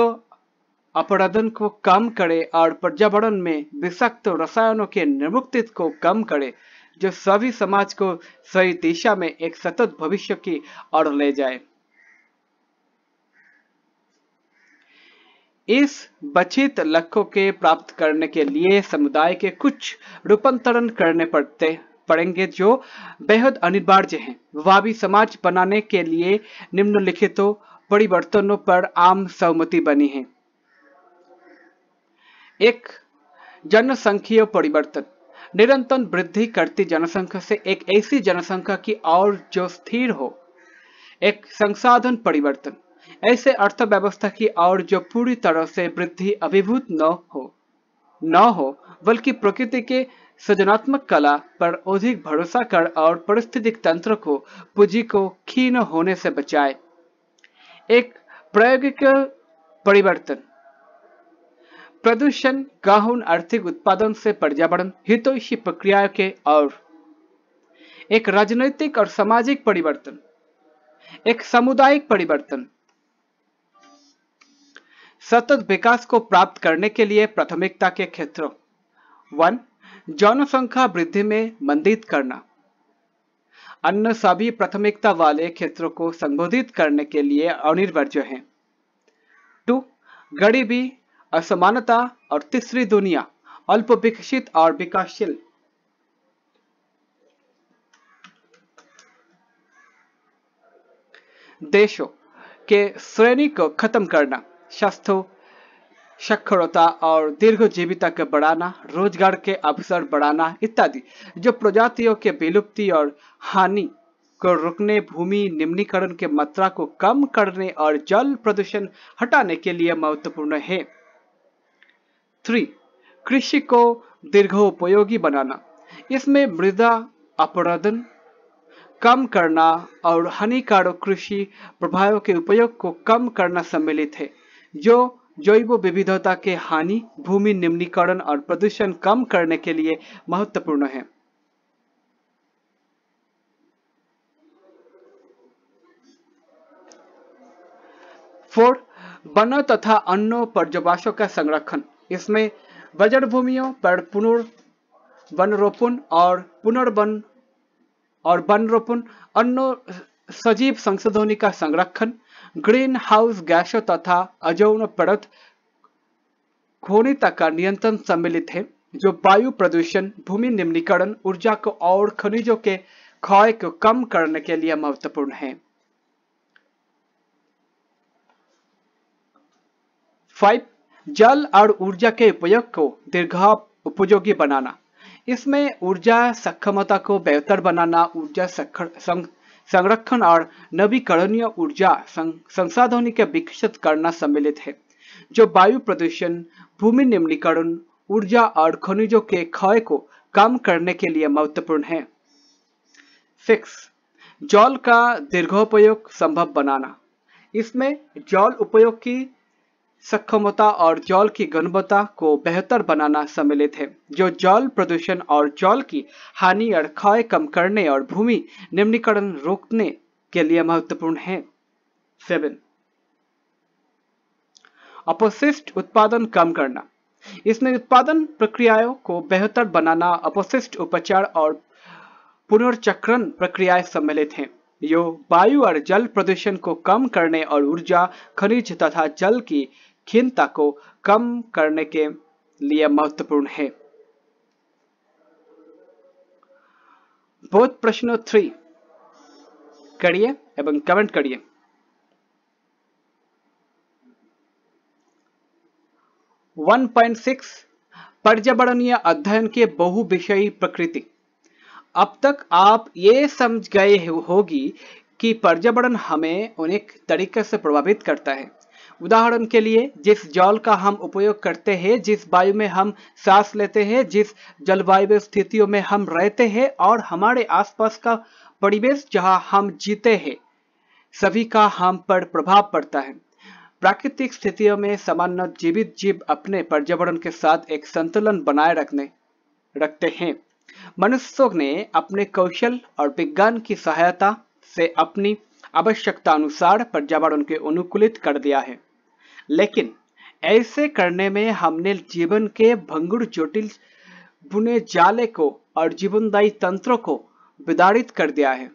अपरदन को कम करे और पर्यावरण में विषाक्त रसायनों के निर्मुक्ति को कम करे, जो सभी समाज को सही दिशा में एक सतत भविष्य की ओर ले जाए। इस बचित लक्ष्यों के प्राप्त करने के लिए समुदाय के कुछ रूपांतरण करने पड़ेंगे जो बेहद अनिवार्य हैं। भावी समाज बनाने के लिए निम्नलिखित परिवर्तनों पर आम सहमति बनी है। एक, जनसंख्यीय परिवर्तन। निरंतर वृद्धि करती जनसंख्या से एक ऐसी जनसंख्या की और जो स्थिर हो। एक, संसाधन परिवर्तन। ऐसे अर्थव्यवस्था की और जो पूरी तरह से वृद्धि अभिभूत न हो बल्कि प्रकृति के सृजनात्मक कला पर अधिक भरोसा कर और पारिस्थितिक तंत्र को पूंजी को क्षीण होने से बचाए। एक, प्रायोगिक परिवर्तन। प्रदूषण गहन आर्थिक उत्पादन से पर्यावरण हितैषी प्रक्रिया के और एक, राजनैतिक और सामाजिक परिवर्तन। एक, सामुदायिक परिवर्तन। सतत विकास को प्राप्त करने के लिए प्राथमिकता के क्षेत्रों। 1, जनसंख्या वृद्धि में मंदित करना। अन्य सभी प्राथमिकता वाले क्षेत्रों को संबोधित करने के लिए अनिवार्य है। 2, गरीबी, असमानता और तीसरी दुनिया, अल्प विकसित और विकासशील। देशों के श्रेणी को खत्म करना, स्वास्थ्य, साक्षरता और दीर्घजीविता को बढ़ाना, रोजगार के अवसर बढ़ाना इत्यादि, जो प्रजातियों के विलुप्ति और हानि को रोकने, भूमि निम्नीकरण के मात्रा को कम करने और जल प्रदूषण हटाने के लिए महत्वपूर्ण है। 3, कृषि को दीर्घोपयोगी बनाना। इसमें मृदा अपरदन कम करना और हानिकारक कृषि प्रभावों के उपयोग को कम करना सम्मिलित है, जो जैव विविधता के हानि, भूमि निम्नीकरण और प्रदूषण कम करने के लिए महत्वपूर्ण है। 4, वन तथा अन्य पर्यावासों का संरक्षण। इसमें बंजर भूमियों पर पुनर्वनरोपण और पुनर्वन और वनरोपण, अन्य सजीव संसाधनों का संरक्षण, ग्रीन हाउस गैसों तथा ओजोन परत क्षीणता का नियंत्रण सम्मिलित है, जो वायु प्रदूषण, भूमि निम्नीकरण, ऊर्जा को और खनिजों के क्षय को कम करने के लिए महत्वपूर्ण है। 5, जल और ऊर्जा के उपयोग को दीर्घोपयोगी बनाना। इसमें ऊर्जा सक्षमता को बेहतर बनाना, ऊर्जा संरक्षण और नवीकरणीय ऊर्जा संसाधनों के विकसित करना सम्मिलित है, जो वायु प्रदूषण, भूमि निम्नीकरण, ऊर्जा और खनिजों के क्षय को कम करने के लिए महत्वपूर्ण है। 6, जल का दीर्घोपयोग संभव बनाना। इसमें जल उपयोग की सक्षमता और जल की गुणवत्ता को बेहतर बनाना सम्मिलित है, जो जल प्रदूषण और जल की हानि और क्षय कम करने और भूमि निम्नीकरण रोकने के लिए महत्वपूर्ण है। 7, अपशिष्ट उत्पादन कम करना। इसमें उत्पादन प्रक्रियाओं को बेहतर बनाना, अपशिष्ट उपचार और पुनर्चक्रण प्रक्रियाएं सम्मिलित हैं, जो वायु और जल प्रदूषण को कम करने और ऊर्जा, खनिज तथा जल की क्षीणता को कम करने के लिए महत्वपूर्ण है। बोध प्रश्न 3 करिए एवं कमेंट करिए। 1.6 पर्यावरणीय अध्ययन के बहुविषयी प्रकृति। अब तक आप ये समझ गए होगी कि पर्यावरण हमें अनेक तरीके से प्रभावित करता है। उदाहरण के लिए, जिस जल का हम उपयोग करते हैं, जिस वायु में हम सांस लेते हैं, जिस जलवायु स्थितियों में हम रहते हैं और हमारे आसपास का परिवेश जहां हम जीते हैं, सभी का हम पर प्रभाव पड़ता है। प्राकृतिक स्थितियों में सामान्य जीवित जीव अपने पर्यावरण के साथ एक संतुलन बनाए रखने रखते हैं। मनुष्यों ने अपने कौशल और विज्ञान की सहायता से अपनी आवश्यकता अनुसार पर्यावरण को अनुकूलित कर दिया है, लेकिन ऐसे करने में हमने जीवन के भंगुर जटिल बुने जाले को और जीवनदायी तंत्रों को विदारित कर दिया है।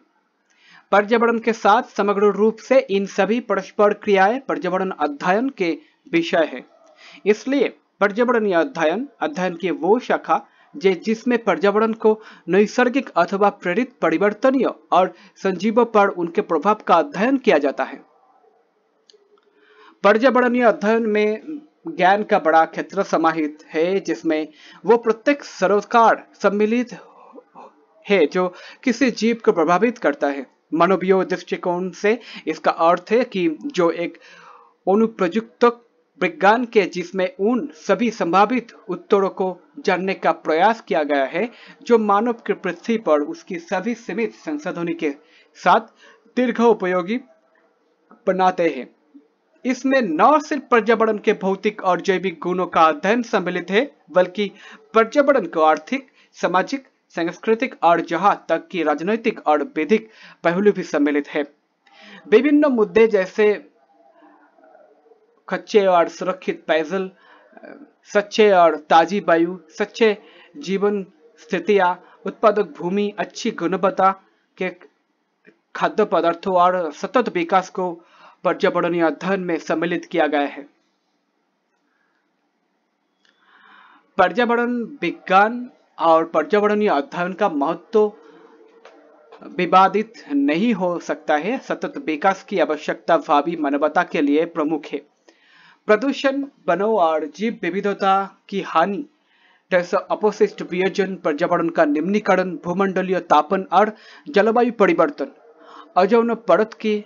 पर्यावरण के साथ समग्र रूप से इन सभी परस्पर क्रियाएं पर्यावरण अध्ययन के विषय है। इसलिए पर्यावरणीय अध्ययन अध्ययन की वो शाखा जिसमें पर्यावरण को नैसर्गिक अथवा प्रेरित परिवर्तनीय और संजीवों पर उनके प्रभाव का अध्ययन किया जाता है। पर्यावरणीय अध्ययन में ज्ञान का बड़ा क्षेत्र समाहित है, जिसमें वो प्रत्येक सरोकार सम्मिलित है जो किसी जीव को प्रभावित करता है। मानवीय दृष्टिकोण से इसका अर्थ है कि जो एक अनुप्रयुक्त विज्ञान के जिसमें उन सभी संभावित उत्तरों को जानने का प्रयास किया गया है जो मानव की पृथ्वी पर उसकी सभी सीमित संसाधनों के साथ दीर्घ उपयोगी बनाते हैं। इसमें न सिर्फ पर्यावरण के भौतिक और जैविक गुणों का अध्ययन सम्मिलित है, बल्कि पर्यावरण को आर्थिक, सामाजिक, सांस्कृतिक और जहां तक कि राजनीतिक और वैधिक पहलू भी सम्मिलित है। विभिन्न मुद्दे जैसे कच्चे और सुरक्षित पेयजल, सच्चे और ताजी वायु, सच्चे जीवन स्थितियां, उत्पादक भूमि, अच्छी गुणवत्ता के खाद्य पदार्थों और सतत विकास को पर्यावरणीय अध्ययन में सम्मिलित किया गया है। पर्यावरण विज्ञान और पर्यावरणीय अध्ययन का महत्व विवादित नहीं हो सकता है। सतत विकास की आवश्यकता भावी मानवता के लिए प्रमुख है। प्रदूषण, वनों और जीव विविधता की हानि जैसा अपशिष्ट वियोजन, पर्यावरण का निम्नीकरण, भूमंडलीय तापन और जलवायु परिवर्तन, ओजोन परत की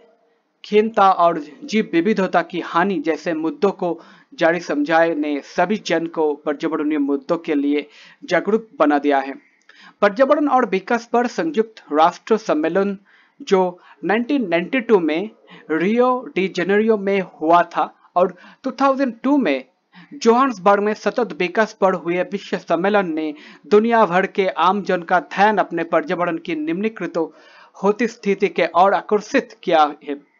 क्षीणता और जीव विविधता की हानि जैसे मुद्दों को जारी समझाए ने सभी जन को पर्यावरणीय मुद्दों के लिए जागरूक बना दिया है। पर्यावरण और विकास पर संयुक्त राष्ट्र सम्मेलन जो 1992 में रियो डी जेनेरियो में हुआ था और 2002 में जोहान्सबर्ग में सतत विकास पर हुए विश्व सम्मेलन ने दुनिया भर के आम जन का ध्यान अपने पर्यावरण की निम्नीकृत होती स्थिति के और आकर्षित किया है।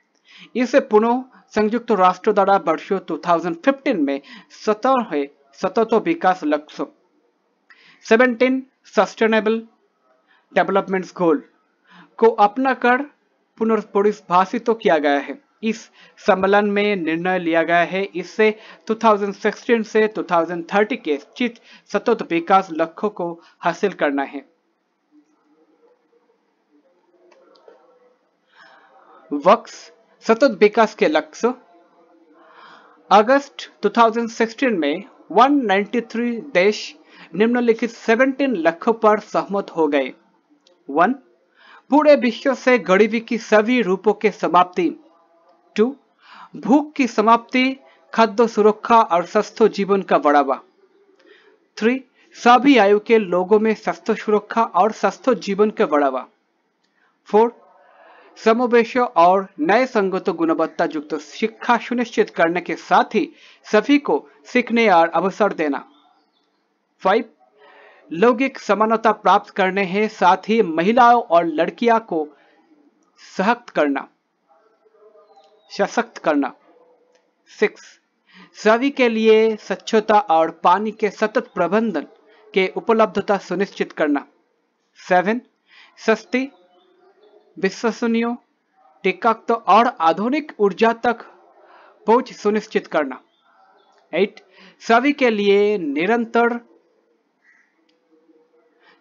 इसे पुनः संयुक्त राष्ट्र द्वारा वर्ष 2015 में 17 विकास लक्ष्य 17 सस्टेनेबल डेवलपमेंट गोल को अपनाकर पुनर्परिभाषित तो किया गया है। इस सम्मेलन में निर्णय लिया गया है इससे 2016 से 2030 के चित सतत विकास लक्ष्यों को हासिल करना है। वक्स सतत विकास के लक्ष्य अगस्त 2016 में 193 देश निम्नलिखित 17 लक्ष्यों पर सहमत हो गए। 1. पूरे विश्व से गरीबी की सभी रूपों की समाप्ति। 2. भूख की समाप्ति, खाद्य सुरक्षा और स्वस्थ जीवन का बढ़ावा। 3. सभी आयु के लोगों में स्वस्थ सुरक्षा और स्वस्थ जीवन का बढ़ावा। 4. समावेश और नए संगत गुणवत्ता युक्त शिक्षा सुनिश्चित करने के साथ ही सभी को सीखने और अवसर देना। 5. लैंगिक समानता प्राप्त करने हैं, साथ ही महिलाओं और लड़कियां को सशक्त करना। 6. सभी के लिए स्वच्छता और पानी के सतत प्रबंधन के उपलब्धता सुनिश्चित करना। 7. सस्ती, विश्वसनीय, टिकाऊ और आधुनिक ऊर्जा तक पहुंच सुनिश्चित करना। 8. सभी के लिए निरंतर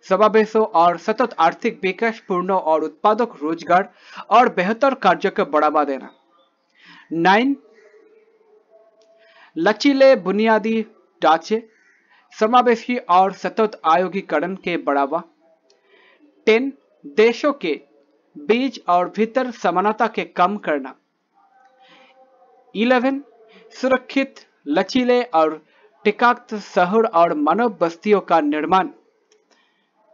समावेश और सतत आर्थिक विकास, पूर्ण और उत्पादक रोजगार और बेहतर कार्य को बढ़ावा देना। 9. लचीले बुनियादी ढांचे, समावेशी और सतत आयोगीकरण के बढ़ावा। 10. देशों के बीच और भीतर समानता के कम करना। 11. सुरक्षित, लचीले और टिकाऊ शहर और मानव बस्तियों का निर्माण।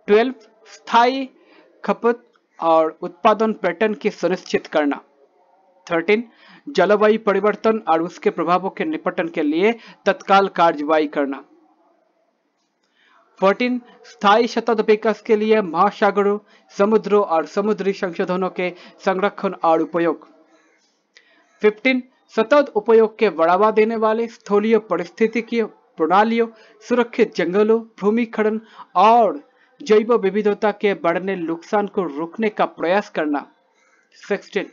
12. स्थायी खपत और उत्पादन पैटर्न की सुनिश्चित करना। 13. जलवायु परिवर्तन और उसके प्रभावों के निपटन के लिए तत्काल कार्रवाई करना। 14 स्थायी सतत विकास के लिए महासागरों, समुद्रों और समुद्री संसाधनों के संरक्षण और उपयोग। 15 सतत उपयोग के बढ़ावा देने वाले स्थलीय पारिस्थितिकीय प्रणालियों, सुरक्षित जंगलों, भूमिखंडन और जैव विविधता के बढ़ने नुकसान को रोकने का प्रयास करना। 16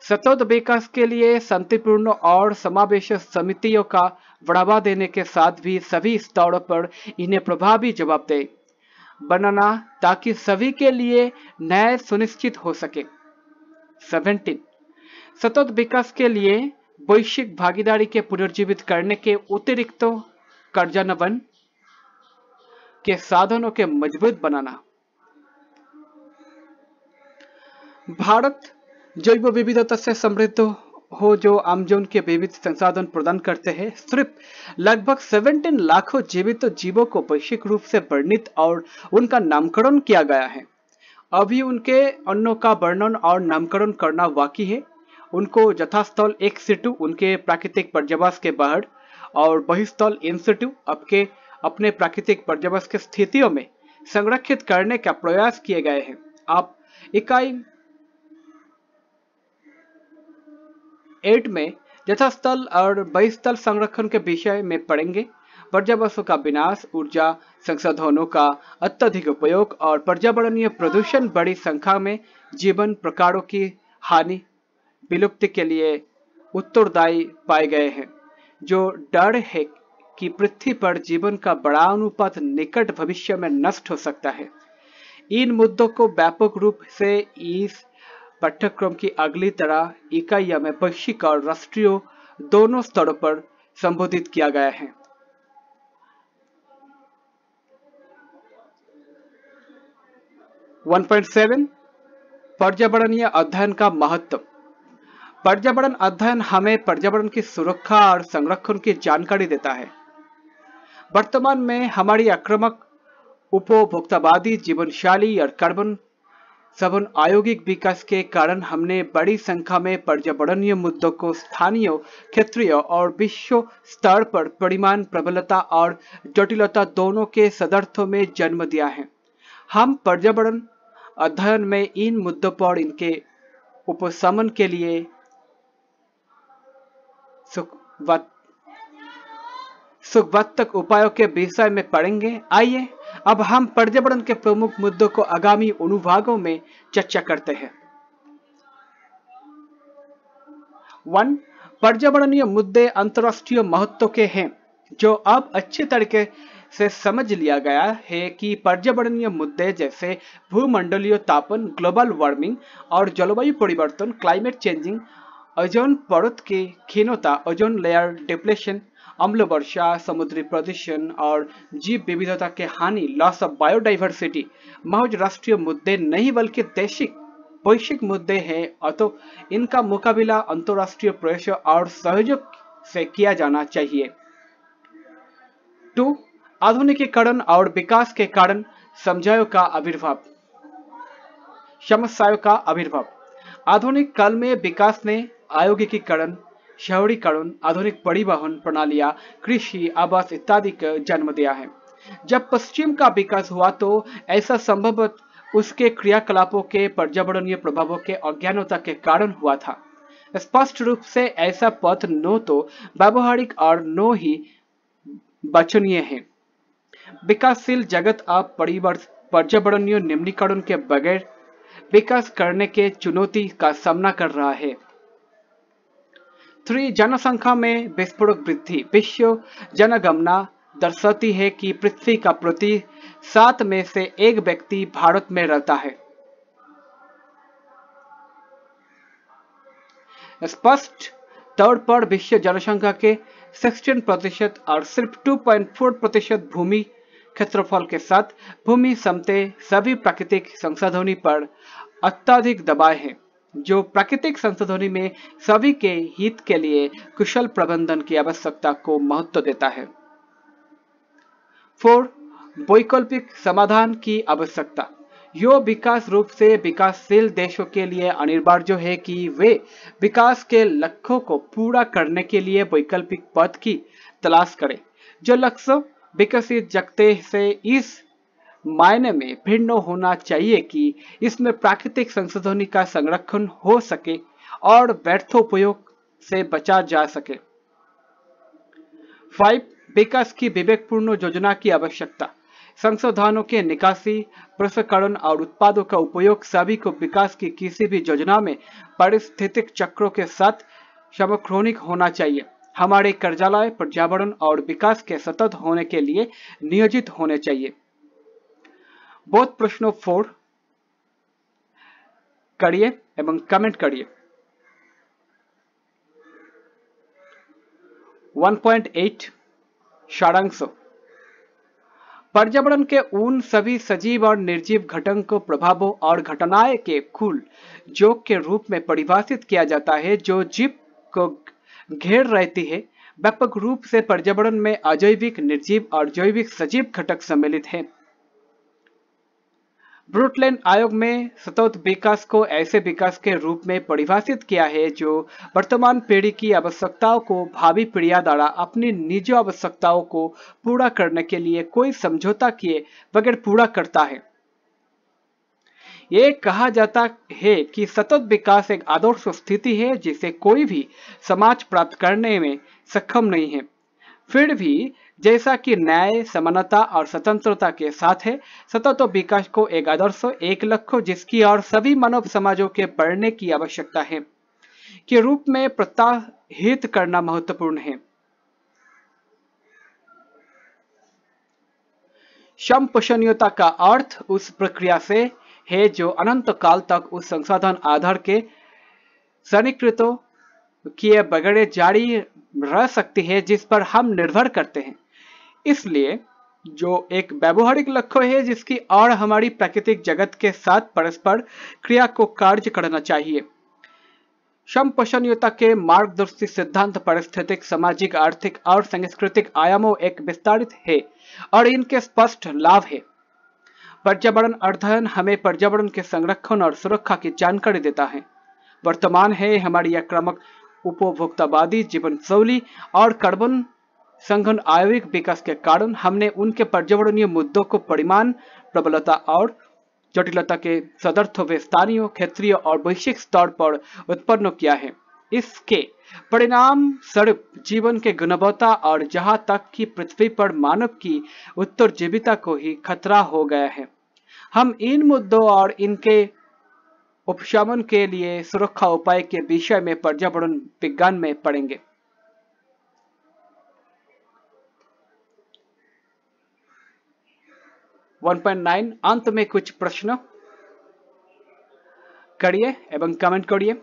सतत विकास के लिए शांतिपूर्ण और समावेशी समितियों का बढ़ावा देने के साथ भी सभी स्तरों पर इन्हें प्रभावी जवाबदेह बनाना ताकि सभी के लिए न्याय सुनिश्चित हो सके। 17 सतत विकास के लिए वैश्विक भागीदारी के पुनर्जीवित करने के अतिरिक्त कार्यान्वयन के साधनों के मजबूत बनाना। भारत जैव विविधता से समृद्ध हो जो अमेज़न के विविध संसाधन प्रदान करते हैं। सिर्फ लगभग 17 लाखों जीवित जीवों को वैश्विक रूप से वर्णित और उनका नामकरण किया गया है। अभी उनके अन्नों का वर्णन और नामकरण करना बाकी है। उनको यथास्थल ex situ उनके प्राकृतिक पर्यावरण के बाहर और बहिस्थल in situ अपने प्राकृतिक पर्यावरण की स्थितियों में संरक्षित करने का प्रयास किए गए हैं। आप इकाई 8 में यथास्थल और बहिस्थल संरक्षण के विषय में पढ़ेंगे। पर्यावरण का विनाश, ऊर्जा संसाधनों का अत्यधिक उपयोग और पर्यावरणीय प्रदूषण बड़ी संख्या में जीवन प्रकारों की हानि, विलुप्ति के लिए उत्तरदायी पाए गए हैं। जो डर है कि पृथ्वी पर जीवन का बड़ा अनुपात निकट भविष्य में नष्ट हो सकता है। इन मुद्दों को व्यापक रूप से इस पाठ्यक्रम की अगली तरह इकाइयों में वैश्विक और राष्ट्रीय दोनों स्तरों पर संबोधित किया गया है। 1.7 पर्यावरणीय अध्ययन का महत्व। पर्यावरण अध्ययन हमें पर्यावरण की सुरक्षा और संरक्षण की जानकारी देता है। वर्तमान में हमारी आक्रामक उपभोक्तावादी जीवनशैली और कार्बन सघन औद्योगिक विकास के कारण हमने बड़ी संख्या में पर्यावरणीय मुद्दों को स्थानीय, क्षेत्रीय और विश्व स्तर पर परिमाण, प्रबलता और जटिलता दोनों के सदर्थों में जन्म दिया है। हम पर्यावरण अध्ययन में इन मुद्दों पर इनके उपशमन के लिए सुखवर्धक उपायों के विषय में पढ़ेंगे। आइए अब हम पर्यावरण के प्रमुख मुद्दों को आगामी अनुभागों में चर्चा करते हैं। 1 पर्यावरणीय मुद्दे अंतर्राष्ट्रीय महत्व के हैं। जो अब अच्छे तरीके से समझ लिया गया है कि पर्यावरणीय मुद्दे जैसे भूमंडलीय तापन, ग्लोबल वार्मिंग और जलवायु परिवर्तन, क्लाइमेट चेंजिंग, ओजोन परत की क्षीणता, ओजोन लेयर डिप्लेशन, अम्ल वर्षा, समुद्री प्रदूषण और जीव विविधता के हानि, लॉस ऑफ बायोडाइवर्सिटी महज राष्ट्रीय मुद्दे नहीं बल्कि वैश्विक मुद्दे हैं। अतः इनका मुकाबला अंतर्राष्ट्रीय प्रयास और सहयोग से किया जाना चाहिए। 2 आधुनिकीकरण और विकास के कारण समस्याओं का आविर्भाव। आधुनिक काल में विकास ने औद्योगिकीकरण, शहरीकरण, आधुनिक परिवहन प्रणालियां, कृषि, आवास इत्यादि को जन्म दिया है। जब पश्चिम का विकास हुआ तो ऐसा संभवतः उसके क्रियाकलापों के पर्यावरणीय प्रभावों के अज्ञानता के कारण हुआ था। स्पष्ट रूप से ऐसा पथ न तो व्यावहारिक और न ही वांछनीय है। विकासशील जगत अब पर्यावरणीय निम्नीकरण के बगैर विकास करने के चुनौती का सामना कर रहा है। 3 जनसंख्या में विस्फोटक वृद्धि। विश्व जनगणना दर्शाती है कि पृथ्वी का प्रति 7 में से 1 व्यक्ति भारत में रहता है। स्पष्ट तौर पर विश्व जनसंख्या के 16% और सिर्फ 2.4% भूमि क्षेत्रफल के साथ भूमि समेत सभी प्राकृतिक संसाधनों पर अत्यधिक दबाव है, जो प्राकृतिक संसाधनों में सभी के हित के लिए कुशल प्रबंधन की आवश्यकता को महत्व देता है। 4 वैकल्पिक समाधान की आवश्यकता। यह विकास रूप से विकासशील देशों के लिए अनिवार्य है कि वे विकास के लक्ष्यों को पूरा करने के लिए वैकल्पिक पथ की तलाश करें। जो लक्ष्य विकसित जगते से इस मायने में भिन्न होना चाहिए कि इसमें प्राकृतिक संसाधनों का संरक्षण हो सके और व्यर्थ उपयोग से बचा जा सके। 5. विकास की विवेकपूर्ण योजना की आवश्यकता। संसाधनों के निकासी, प्रसंस्करण और उत्पादों का उपयोग सभी को विकास की किसी भी योजना में पारिस्थितिक चक्रों के साथ समक्रमिक होना चाहिए। हमारे कार्यालय पर्यावरण और विकास के सतत होने के लिए नियोजित होने चाहिए। बहुत प्रश्नों 4 करिए एवं कमेंट करिए। 1.8 सारांश। पर्यावरण के उन सभी सजीव और निर्जीव घटकों, प्रभावों और घटनाएं के कुल योग के रूप में परिभाषित किया जाता है जो जीव को घेर रहती है। व्यापक रूप से पर्यावरण में अजैविक, निर्जीव और जैविक सजीव घटक सम्मिलित हैं। ब्रुटलैंड आयोग में सतत विकास को ऐसे विकास के रूप में परिभाषित किया है जो वर्तमान पीढ़ी की आवश्यकताओं को भावी पीढ़ियों द्वारा अपनी निजी आवश्यकताओं को पूरा करने के लिए कोई समझौता किए बगैर पूरा करता है। ये कहा जाता है कि सतत विकास एक आदर्श स्थिति है जिसे कोई भी समाज प्राप्त करने में सक्षम नहीं है। फिर भी जैसा कि न्याय, समानता और स्वतंत्रता के साथ है, सतत विकास को एक आदर्श, एक लक्ष्य जिसकी और सभी मानव समाजों के बढ़ने की आवश्यकता है के रूप में प्रत्याहित करना महत्वपूर्ण है। संपोषणीयता का अर्थ उस प्रक्रिया से है जो अनंत काल तक उस संसाधन आधार के सन्निकृत किए बगैर जारी रह सकती है जिस पर हम निर्भर करते हैं। इसलिए जो एक व्यवहारिक लक्ष्य है जिसकी और हमारी प्राकृतिक जगत के साथ परस्पर क्रिया को कार्य करना चाहिए। संपोषणीयता के मार्गदर्शी सिद्धांत पारिस्थितिक, सामाजिक, आर्थिक और सांस्कृतिक आयामों एक विस्तारित है और इनके स्पष्ट लाभ है। पर्यावरण अध्ययन हमें पर्यावरण के संरक्षण और सुरक्षा की जानकारी देता है। वर्तमान है हमारी आक्रामक उपभोक्तावादी जीवन शैली और कार्बन संघन आयविक विकास के कारण हमने उनके पर्यावरणीय मुद्दों को परिमाण, प्रबलता और जटिलता के सदर्थ व स्थानीय, क्षेत्रीय और वैश्विक स्तर पर उत्पन्न किया है। इसके परिणाम स्वरूप जीवन के गुणवत्ता और जहां तक कि पृथ्वी पर मानव की उत्तरजीविता को ही खतरा हो गया है। हम इन मुद्दों और इनके उपशमन के लिए सुरक्षा उपाय के विषय में पर्यावरण विज्ञान में पढ़ेंगे। अंत में कुछ प्रश्न करिए एवं कमेंट करिए।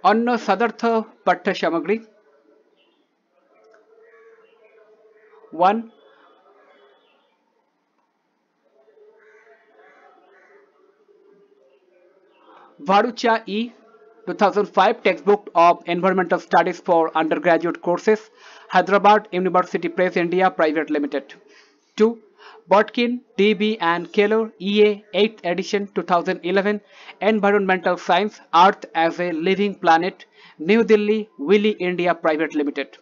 अन्य सदर्थ पाठ्य सामग्री 1 Varucha E 2005 textbook of environmental studies for undergraduate courses, Hyderabad University Press India Private Limited. 2 Botkin, D.B. and Keller EA 8th edition 2011 Environmental Science Earth as a Living Planet, New Delhi Willy India Private Limited.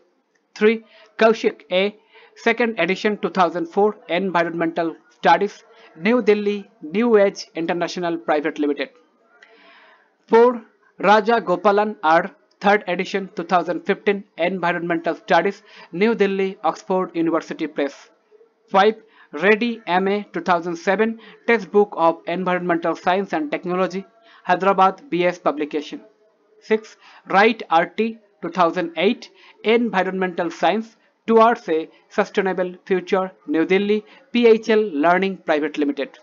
3 Kaushik A 2nd edition 2004 Environmental Studies, New Delhi New Age International Private Limited. 4 Raja Gopalan R 3rd edition 2015 Environmental Studies, New Delhi Oxford University Press. 5 Reddy MA 2007 Textbook of Environmental Science and Technology, Hyderabad BS Publication. 6 Wright RT 2008 Environmental Science Towards a Sustainable Future, New Delhi PHL Learning Private Limited.